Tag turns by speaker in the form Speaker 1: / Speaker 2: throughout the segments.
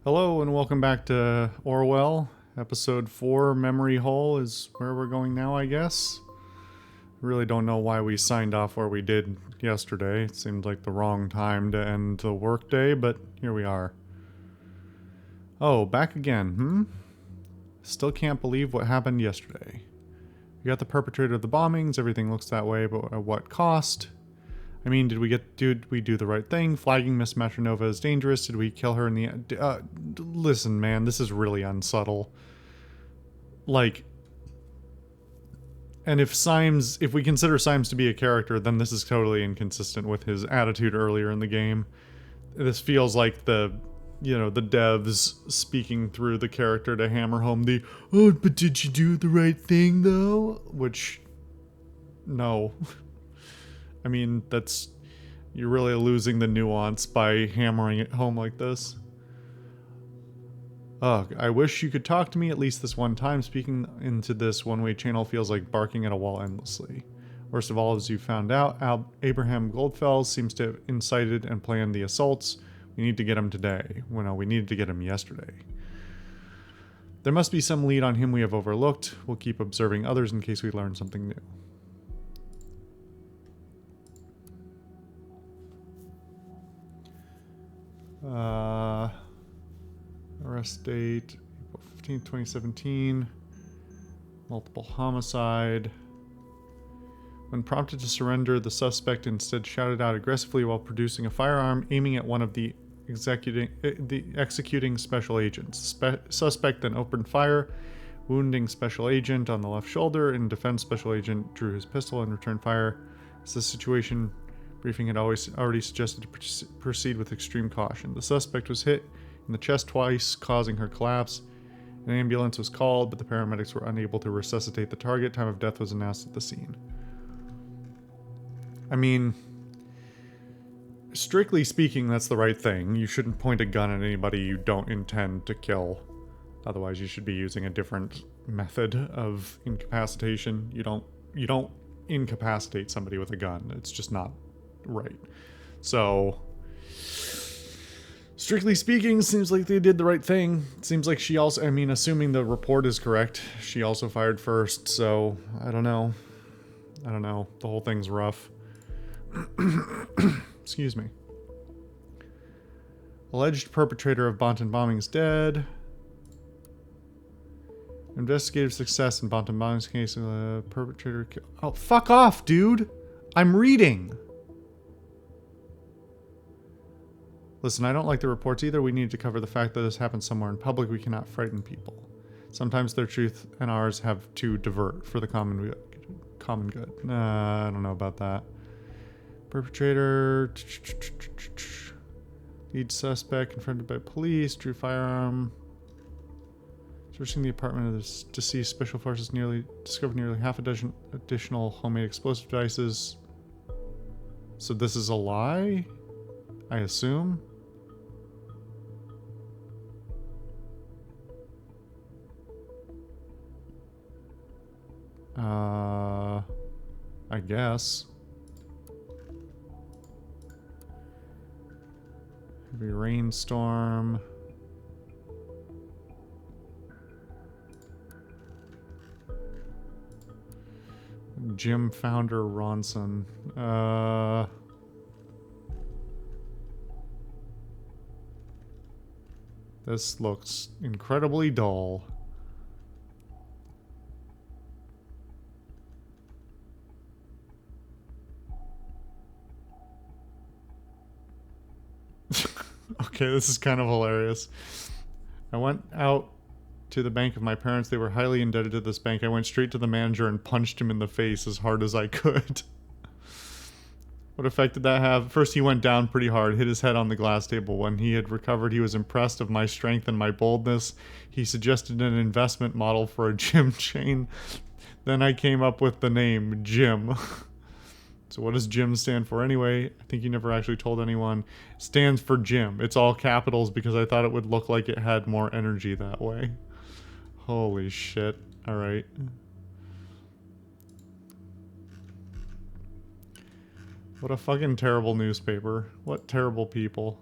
Speaker 1: Hello and welcome back to Orwell. Episode 4, Memory Hole, is where we're going now, I guess. Really don't know why we signed off where we did yesterday. It seemed like the wrong time to end the workday, but here we are. Oh, back again, Still can't believe what happened yesterday. We got the perpetrator of the bombings, everything looks that way, but at what cost? I mean, did we do the right thing? Flagging Miss Matronova is dangerous. Did we kill her in the end? Listen, man, this is really unsubtle. Like, and if we consider Symes to be a character, then this is totally inconsistent with his attitude earlier in the game. This feels like the devs speaking through the character to hammer home oh, but did you do the right thing though? Which, no. I mean, you're really losing the nuance by hammering it home like this. Ugh, I wish you could talk to me at least this one time. Speaking into this one-way channel feels like barking at a wall endlessly. Worst of all, as you found out, Abraham GOLDFELS seems to have incited and planned the assaults. We need to get him today. Well, no, we needed to get him yesterday. There must be some lead on him we have overlooked. We'll keep observing others in case we learn something new. Arrest date, April 15th, 2017. Multiple homicide. When prompted to surrender, the suspect instead shouted out aggressively while producing a firearm, aiming at one of the executing special agents. Suspect then opened fire, wounding special agent on the left shoulder. In defense, special agent drew his pistol and returned fire. As the situation briefing had already suggested to proceed with extreme caution. The suspect was hit in the chest twice, causing her collapse. An ambulance was called, but the paramedics were unable to resuscitate the target. Time of death was announced at the scene. I mean, strictly speaking, that's the right thing. You shouldn't point a gun at anybody you don't intend to kill. Otherwise, you should be using a different method of incapacitation. You don't incapacitate somebody with a gun. It's just not right. So, strictly speaking, seems like they did the right thing. Seems like she also, I mean, assuming the report is correct, she also fired first, so I don't know. The whole thing's rough. Excuse me. Alleged perpetrator of Banton bombings dead. Investigative success in Banton bombings case. Perpetrator oh, fuck off, dude! I'm reading! Listen, I don't like the reports either. We need to cover the fact that this happened somewhere in public. We cannot frighten people. Sometimes their truth and ours have to divert for the common good. I don't know about that. Perpetrator. Lead suspect confronted by police. Drew firearm. Searching the apartment of the deceased, special forces discovered nearly half a dozen additional homemade explosive devices. So this is a lie? I assume? I guess. Heavy rainstorm. Gym founder Ronson. This looks incredibly dull. Okay, this is kind of hilarious. I went out to the bank of my parents. They were highly indebted to this bank. I went straight to the manager and punched him in the face as hard as I could. What effect did that have? First, he went down pretty hard, hit his head on the glass table. When he had recovered, he was impressed of my strength and my boldness. He suggested an investment model for a gym chain. Then I came up with the name Jim. So what does Jim stand for anyway? I think you never actually told anyone. It stands for Jim. It's all capitals because I thought it would look like it had more energy that way. Holy shit. Alright. What a fucking terrible newspaper. What terrible people.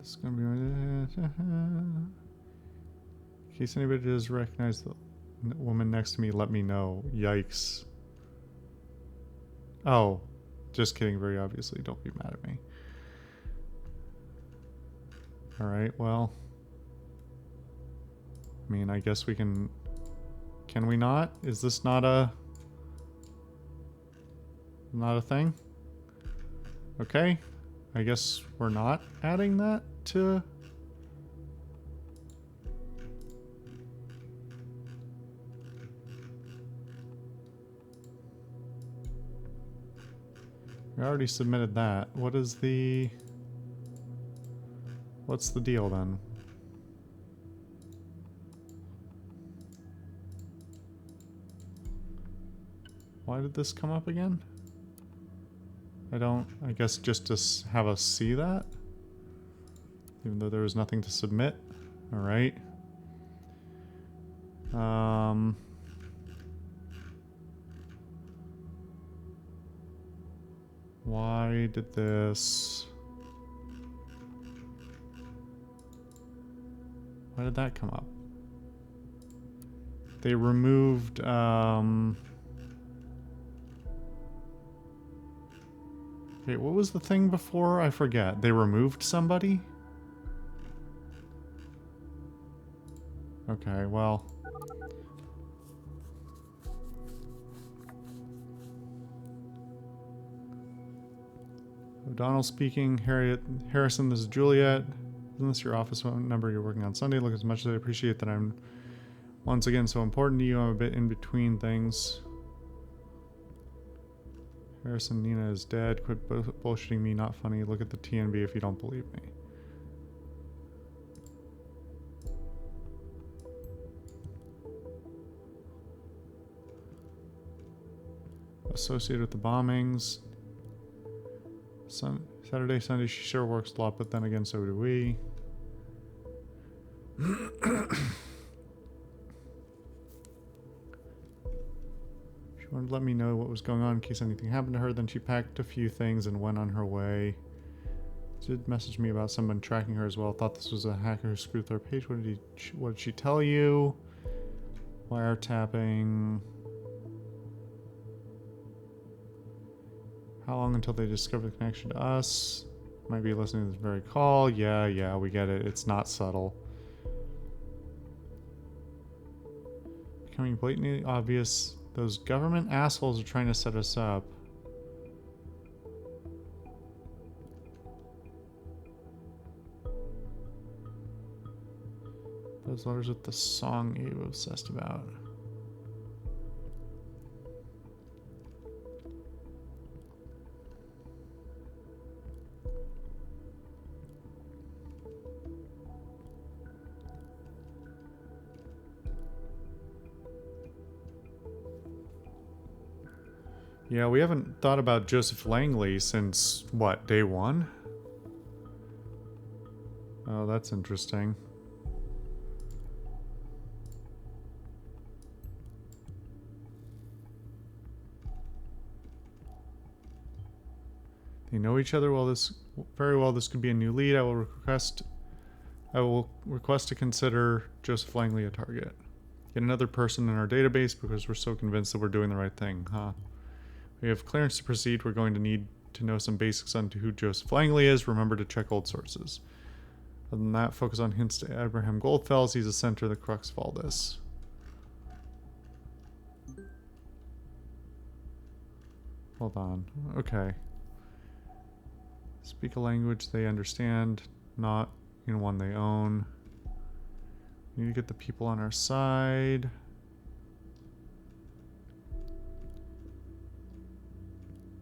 Speaker 1: This is gonna be in case anybody does recognize the woman next to me, let me know. Yikes. Oh, just kidding, very obviously. Don't be mad at me. Alright, well. I mean, I guess we can... Can we not? Is this not a... Not a thing? Okay. I guess we're not adding that to... We already submitted that. What is the... What's the deal then? Why did this come up again? I guess just to have us see that? Even though there was nothing to submit? Alright. Why did this... Why did that come up? They removed, Okay, what was the thing before? I forget. They removed somebody? Okay, well... O'Donnell speaking. Harrison, this is Juliet. Isn't this your office phone number? You're working on Sunday. Look, as much as I appreciate that I'm once again so important to you, I'm a bit in between things. Harrison, Nina is dead. Quit bullshitting me, not funny. Look at the TNB if you don't believe me. Associated with the bombings. Saturday, Sunday, she sure works a lot, but then again, so do we. She wanted to let me know what was going on in case anything happened to her. Then she packed a few things and went on her way. She did message me about someone tracking her as well. Thought this was a hacker who screwed with her page. What did she tell you? Wiretapping. How long until they discover the connection to us? Might be listening to this very call. Yeah, we get it. It's not subtle. Becoming blatantly obvious. Those government assholes are trying to set us up. Those letters with the song you were obsessed about. Yeah, we haven't thought about Joseph Langley since, what, day one? Oh, that's interesting. They know each other well. Very well. This could be a new lead. I will request to consider Joseph Langley a target. Get another person in our database because we're so convinced that we're doing the right thing, huh? We have clearance to proceed. We're going to need to know some basics on who Joseph Langley is. Remember to check old sources. Other than that, focus on hints to Abraham GOLDFELS. He's the center of the crux of all this. Hold on. Okay. Speak a language they understand, not in one they own. We need to get the people on our side.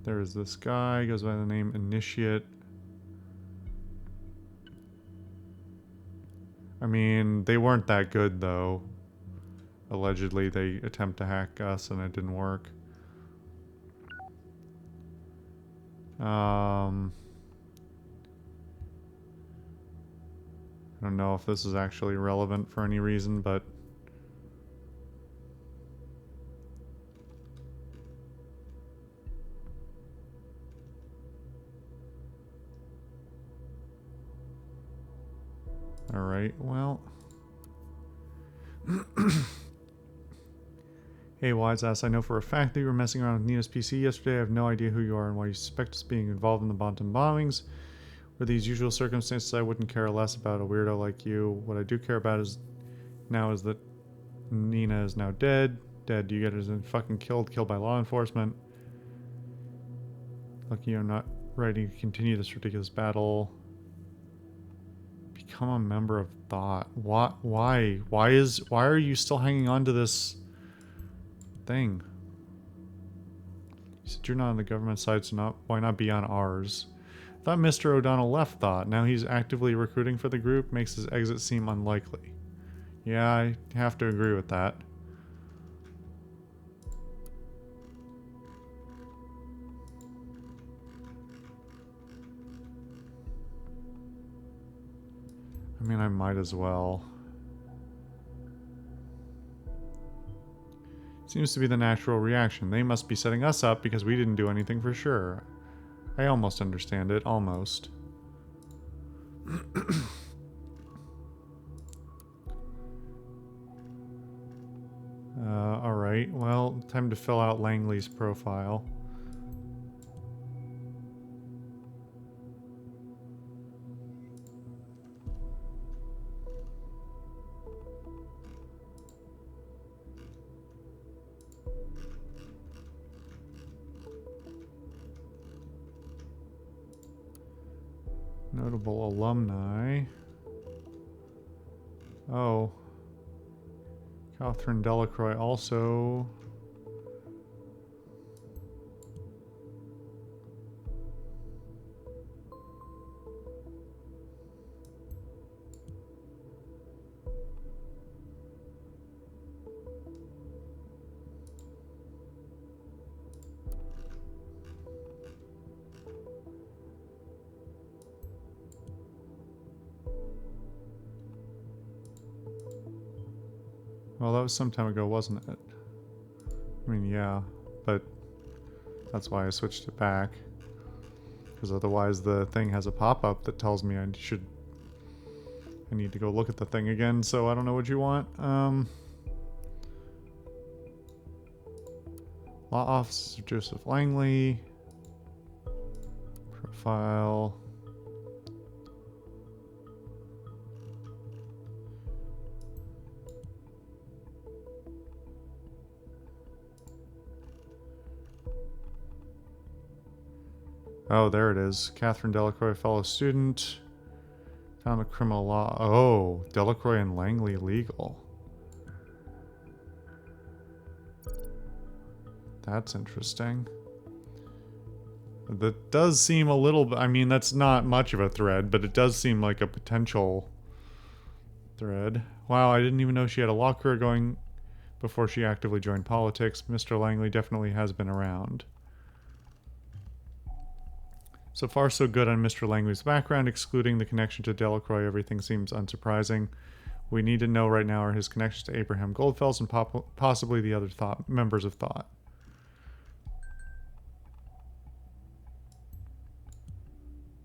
Speaker 1: There's this guy, goes by the name Initiate. I mean, they weren't that good though. Allegedly, they attempt to hack us and it didn't work. I don't know if this is actually relevant for any reason, but Alright, well. Hey, Wise Ass, I know for a fact that you were messing around with Nina's PC yesterday. I have no idea who you are and why you suspect us being involved in the Bantam bombings. For these usual circumstances, I wouldn't care less about a weirdo like you. What I do care about is that Nina is now dead. Dead, you get her fucking killed by law enforcement. Lucky I'm not ready to continue this ridiculous battle. Become a member of Thought. What? Why? Why are you still hanging on to this thing? You said you're not on the government side, so why not be on ours? I thought Mr. O'Donnell left Thought. Now he's actively recruiting for the group. Makes his exit seem unlikely. Yeah, I have to agree with that. I mean, I might as well. Seems to be the natural reaction. They must be setting us up because we didn't do anything for sure. I almost understand it. Almost. Alright. Well, time to fill out Langley's profile. Notable alumni. Oh. Catherine Delacroix also. Well, that was some time ago, wasn't it? I mean, yeah, but that's why I switched it back. Because otherwise the thing has a pop-up that tells me I need to go look at the thing again, so I don't know what you want. Law Office of Joseph Langley. Profile. Oh, there it is. Catherine Delacroix, fellow student. Found a criminal law. Oh, Delacroix and Langley legal. That's interesting. That does seem a little bit... I mean, that's not much of a thread, but it does seem like a potential thread. Wow, I didn't even know she had a law career going before she actively joined politics. Mr. Langley definitely has been around. So far, so good on Mr. Langley's background, excluding the connection to Delacroix. Everything seems unsurprising. We need to know right now are his connections to Abraham Goldfels and possibly the other members of Thought.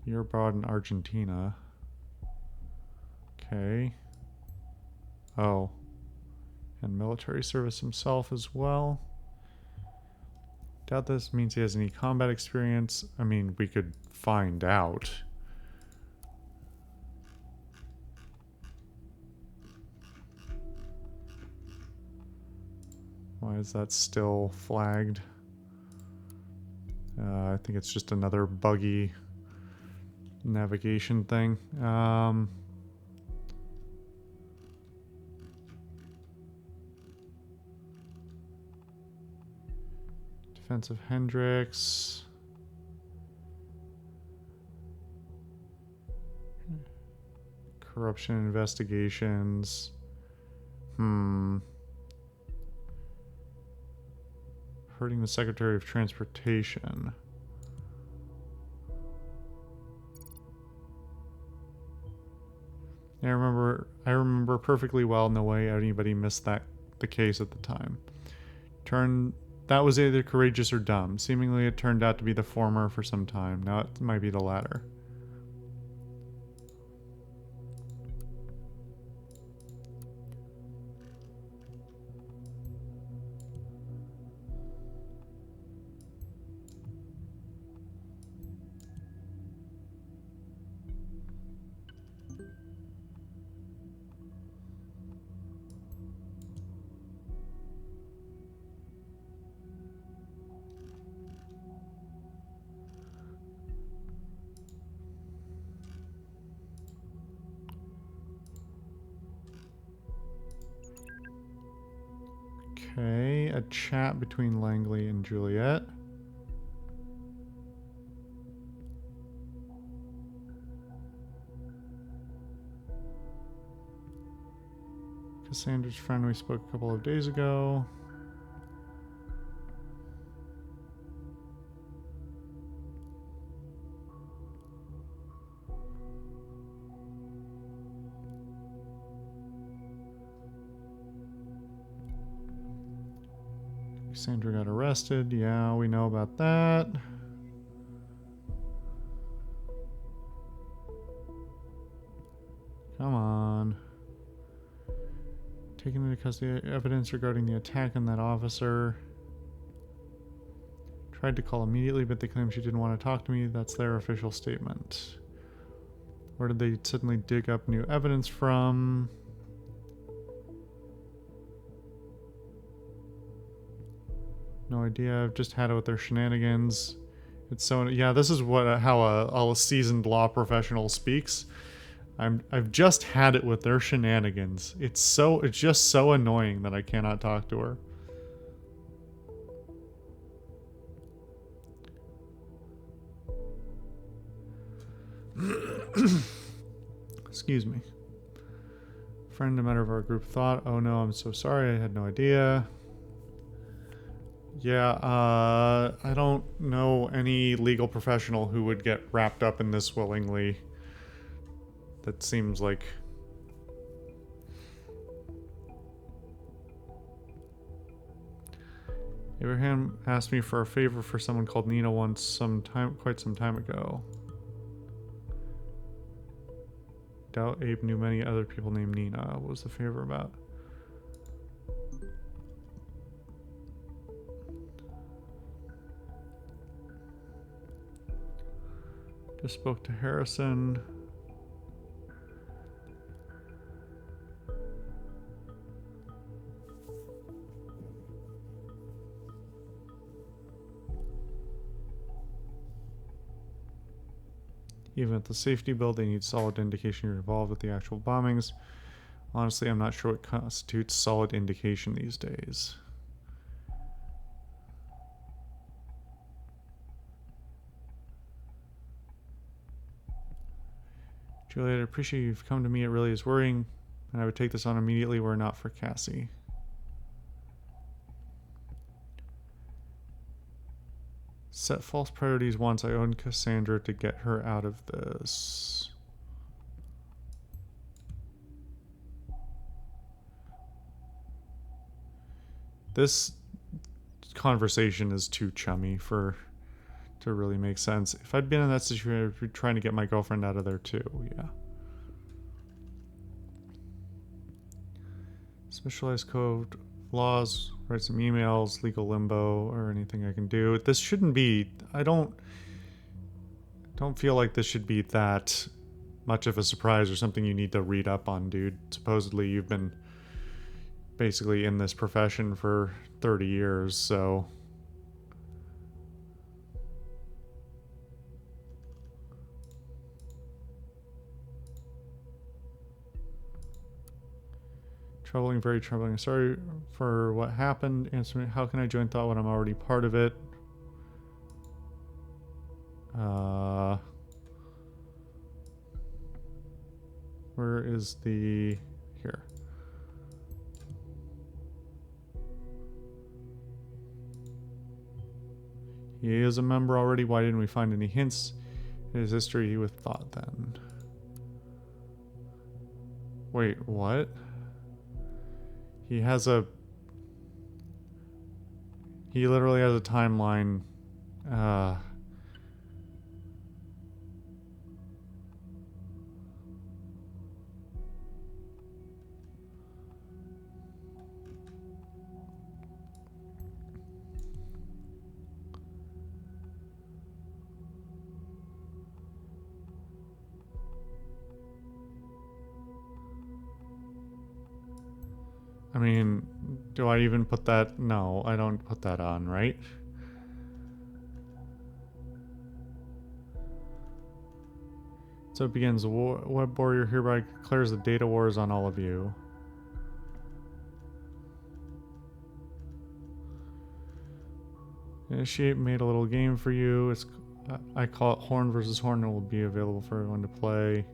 Speaker 1: You're abroad in Argentina. Okay. Oh. And military service himself as well. Doubt this means he has any combat experience. I mean, we could find out. Why is that still flagged? I think it's just another buggy navigation thing. Defense of Hendricks. Corruption investigations. Hurting the Secretary of Transportation. I remember perfectly well. No way anybody missed the case at the time. That was either courageous or dumb. Seemingly it turned out to be the former for some time. Now it might be the latter. chat between Langley and Juliet. Cassandra's friend we spoke a couple of days ago. Cassandra got arrested. Yeah, we know about that. Come on. Taken into custody evidence regarding the attack on that officer. Tried to call immediately, but they claim she didn't want to talk to me. That's their official statement. Where did they suddenly dig up new evidence from? No idea. I've just had it with their shenanigans. It's so... Yeah, this is what how a seasoned law professional speaks. I've just had it with their shenanigans. It's just so annoying that I cannot talk to her. Excuse me. Friend, a member of our group thought, oh no, I'm so sorry, I had no idea. Yeah, I don't know any legal professional who would get wrapped up in this willingly. That seems like... Abraham asked me for a favor for someone called Nina once, quite some time ago. Doubt Abe knew many other people named Nina. What was the favor about? Just spoke to Harrison. Even at the safety build, they need solid indication you're involved with the actual bombings. Honestly, I'm not sure what constitutes solid indication these days. Juliet, I appreciate you've come to me. It really is worrying, and I would take this on immediately were it not for Cassie. Set false priorities once. I own Cassandra to get her out of this. This conversation is too chummy to really make sense. If I'd been in that situation, I'd be trying to get my girlfriend out of there too, yeah. Specialized code, laws, write some emails, legal limbo, or anything I can do. This shouldn't be... I don't feel like this should be that much of a surprise or something you need to read up on, dude. Supposedly you've been basically in this profession for 30 years, so... Troubling, very troubling. Sorry for what happened. Answer me, how can I join thought when I'm already part of it? Where is the... Here. He is a member already. Why didn't we find any hints in his history with thought then? Wait, what? He literally has a timeline. I mean, do I even put that? No, I don't put that on, right? So it begins. Web warrior hereby declares the data wars on all of you. Initiate made a little game for you. It's I call it Horn versus Horn. It will be available for everyone to play.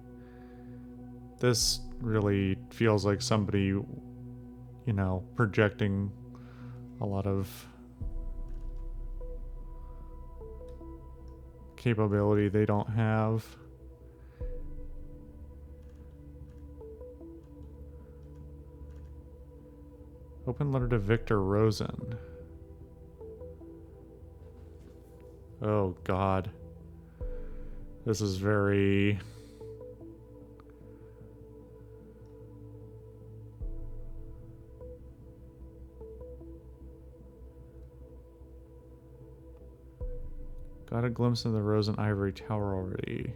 Speaker 1: This really feels like somebody, you know, projecting a lot of capability they don't have. Open letter to Victor Rosen. Oh God. This is very... Got a glimpse of the Rosen Ivory Tower already.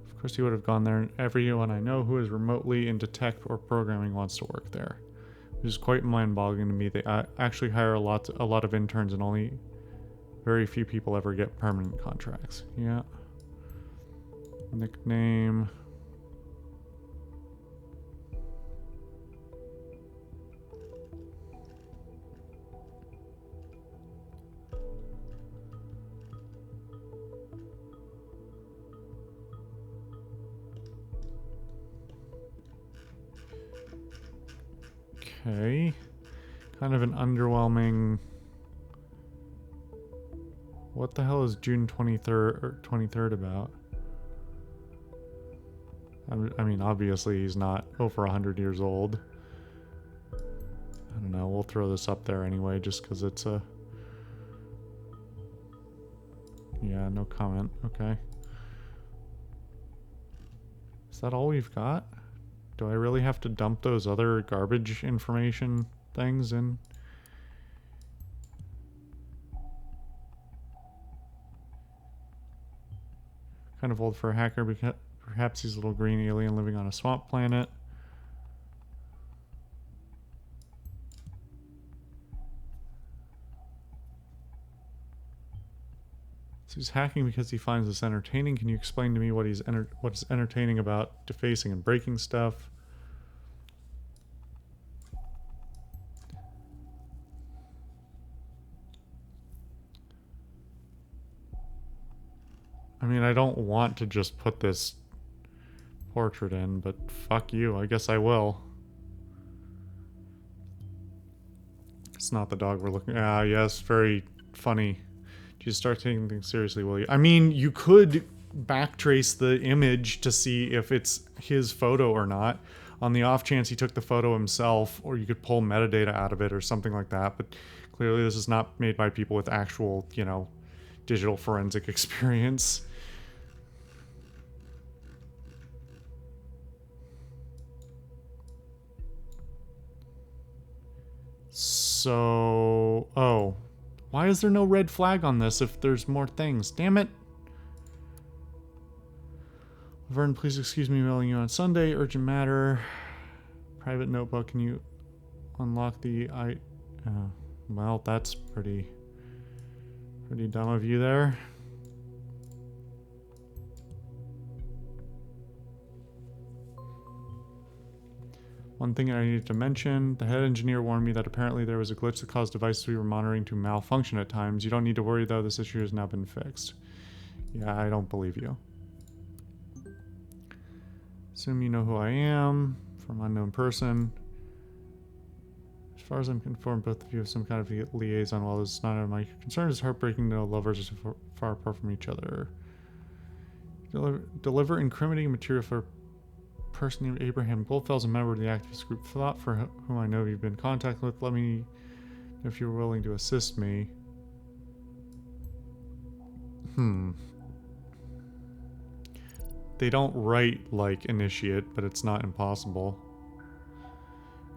Speaker 1: Of course you would have gone there, and everyone I know who is remotely into tech or programming wants to work there. Which is quite mind-boggling to me. They actually hire a lot of interns, and only very few people ever get permanent contracts. Yeah. Nickname... Okay. Kind of an underwhelming... What the hell is June 23rd or 23rd about? I mean, obviously he's not over 100 years old. I don't know, we'll throw this up there anyway, just because it's a... Yeah, no comment. Okay. Is that all we've got? Do I really have to dump those other garbage information things in? Kind of old for a hacker, because perhaps he's a little green alien living on a swamp planet. So he's hacking because he finds this entertaining. Can you explain to me what what's entertaining about defacing and breaking stuff? I mean, I don't want to just put this portrait in, but fuck you. I guess I will. It's not the dog we're looking at. Ah, yes, very funny. You start taking things seriously, will you? I mean, you could backtrace the image to see if it's his photo or not. On the off chance he took the photo himself, or you could pull metadata out of it or something like that. But clearly this is not made by people with actual, you know, digital forensic experience. So... Oh. Why is there no red flag on this if there's more things? Damn it! Laverne, please excuse me mailing you on Sunday. Urgent matter. Private notebook. Can you unlock the... well, that's pretty dumb of you there. One thing I needed to mention, the head engineer warned me that apparently there was a glitch that caused devices we were monitoring to malfunction at times. You don't need to worry though, this issue has now been fixed. Yeah, I don't believe you. Assume you know who I am, from unknown person. As far as I'm informed, both of you have some kind of liaison. While this is not my concern, it's heartbreaking to know lovers are so far apart from each other. Deliver incriminating material for person named Abraham GOLDFELS, a member of the activist group Thought, for whom I know you've been in contact with. Let me know if you're willing to assist me. They don't write like initiate, but it's not impossible.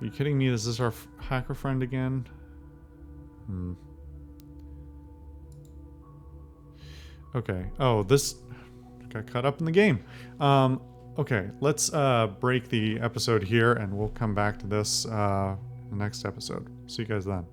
Speaker 1: Are you kidding me? Is this our hacker friend again? Okay. Oh, this got caught up in the game. Okay, let's break the episode here, and we'll come back to this the next episode. See you guys then.